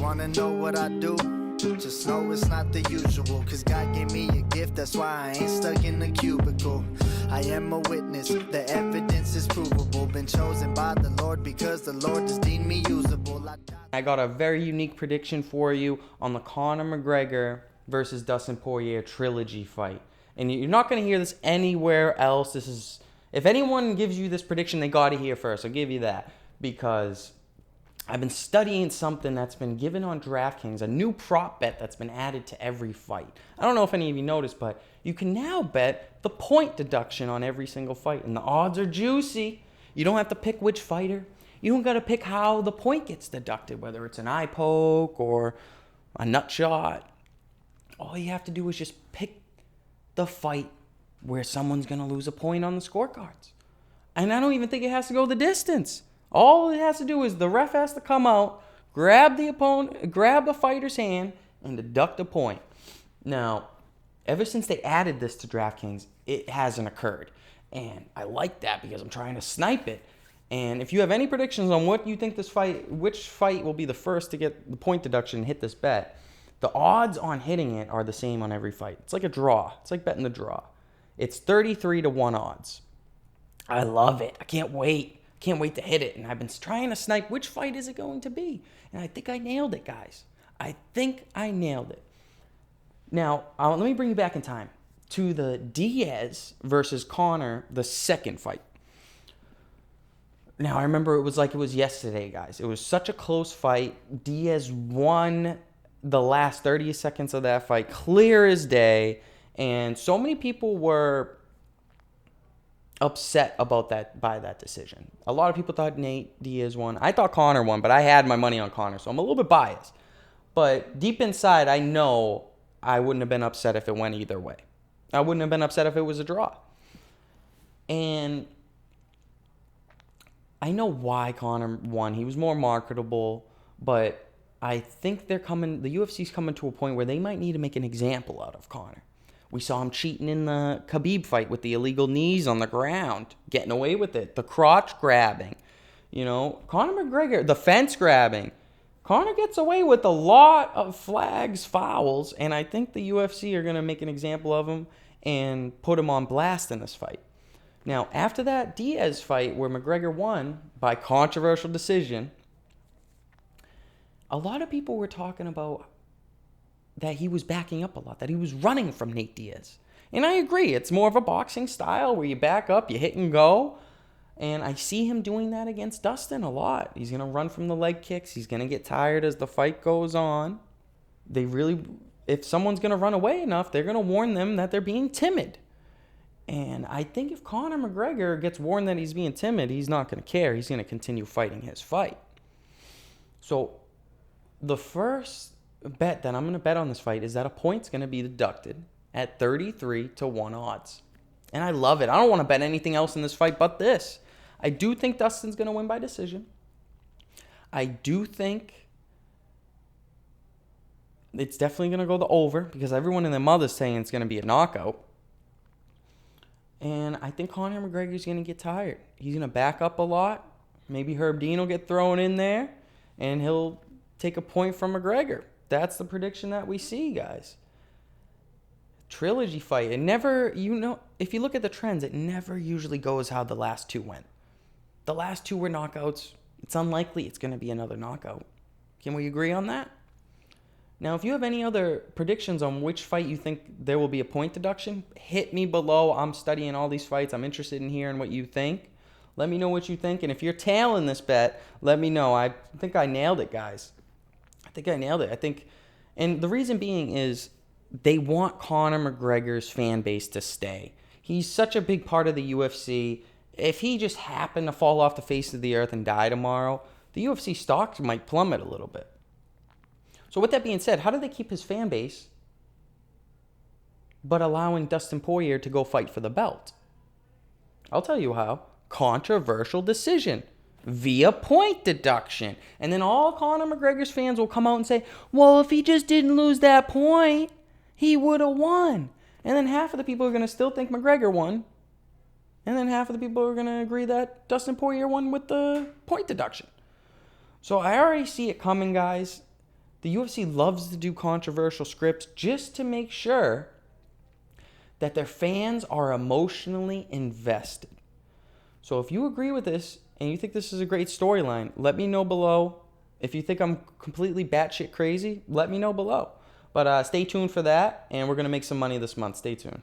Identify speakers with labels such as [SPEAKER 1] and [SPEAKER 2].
[SPEAKER 1] wanna know what I do? Just know it's not the usual, cause God gave me a gift, that's why I ain't stuck in the cubicle. I am a witness, the evidence is provable. Been chosen by the Lord because the Lord has deemed me usable.
[SPEAKER 2] I got a very unique prediction for you on the Conor McGregor versus Dustin Poirier trilogy fight. And you're not going to hear this anywhere else. This is, if anyone gives you this prediction, they got to hear first. I'll give you that, because I've been studying something that's been given on DraftKings, a new prop bet that's been added to every fight. I don't know if any of you noticed, but you can now bet the point deduction on every single fight, and the odds are juicy. You don't have to pick which fighter. You don't got to pick how the point gets deducted, whether it's an eye poke or a nut shot. All you have to do is just pick the fight where someone's going to lose a point on the scorecards. And I don't even think it has to go the distance. All it has to do is the ref has to come out, grab the opponent, grab the fighter's hand, and deduct a point. Now, ever since they added this to DraftKings, it hasn't occurred. And I like that because I'm trying to snipe it. And if you have any predictions on what you think which fight will be the first to get the point deduction and hit this bet, the odds on hitting it are the same on every fight. It's like a draw. It's like betting the draw. It's 33-1 odds. I love it. I can't wait. Can't wait to hit it. And I've been trying to snipe which fight is it going to be. And I think I nailed it, guys. I think I nailed it. Now, let me bring you back in time to the Diaz versus Conor, the second fight. Now, I remember it was like it was yesterday, guys. It was such a close fight. Diaz won the last 30 seconds of that fight, clear as day. And so many people were upset about that by that decision. A lot of people thought Nate Diaz won. I thought Conor won, but I had my money on Conor, so I'm a little bit biased. But deep inside, I know I wouldn't have been upset if it went either way. I wouldn't have been upset if it was a draw. And I know why Conor won. He was more marketable, but I think the UFC's coming to a point where they might need to make an example out of Conor. We saw him cheating in the Khabib fight with the illegal knees on the ground, getting away with it, the crotch grabbing. You know, Conor McGregor, the fence grabbing. Conor gets away with a lot of flags, fouls, and I think the UFC are going to make an example of him and put him on blast in this fight. Now, after that Diaz fight where McGregor won by controversial decision, a lot of people were talking about that he was backing up a lot, that he was running from Nate Diaz. And I agree. It's more of a boxing style where you back up, you hit and go. And I see him doing that against Dustin a lot. He's going to run from the leg kicks. He's going to get tired as the fight goes on. If someone's going to run away enough, they're going to warn them that they're being timid. And I think if Conor McGregor gets warned that he's being timid, he's not going to care. He's going to continue fighting his fight. So the first bet that I'm going to bet on this fight is that a point's going to be deducted at 33-1 odds. And I love it. I don't want to bet anything else in this fight but this. I do think Dustin's going to win by decision. I do think it's definitely going to go the over because everyone and their mother's saying it's going to be a knockout. And I think Conor McGregor's going to get tired. He's going to back up a lot. Maybe Herb Dean will get thrown in there and he'll take a point from McGregor. That's the prediction that we see, guys. Trilogy fight. It never, if you look at the trends, it never usually goes how the last two went. The last two were knockouts. It's unlikely it's going to be another knockout. Can we agree on that? Now, if you have any other predictions on which fight you think there will be a point deduction, hit me below. I'm studying all these fights. I'm interested in hearing what you think. Let me know what you think. And if you're tailing this bet, let me know. I think I nailed it, guys. I think I nailed it. And the reason being is they want Conor McGregor's fan base to stay. He's such a big part of the UFC. If he just happened to fall off the face of the earth and die tomorrow, the UFC stocks might plummet a little bit. So with that being said, how do they keep his fan base but allowing Dustin Poirier to go fight for the belt? I'll tell you how. Controversial decision via point deduction. And then all Conor McGregor's fans will come out and say, well, if he just didn't lose that point, he would have won. And then half of the people are going to still think McGregor won. And then half of the people are going to agree that Dustin Poirier won with the point deduction. So I already see it coming, guys. The UFC loves to do controversial scripts just to make sure that their fans are emotionally invested. So if you agree with this and you think this is a great storyline, let me know below. If you think I'm completely batshit crazy, let me know below. But stay tuned for that, and we're going to make some money this month. Stay tuned.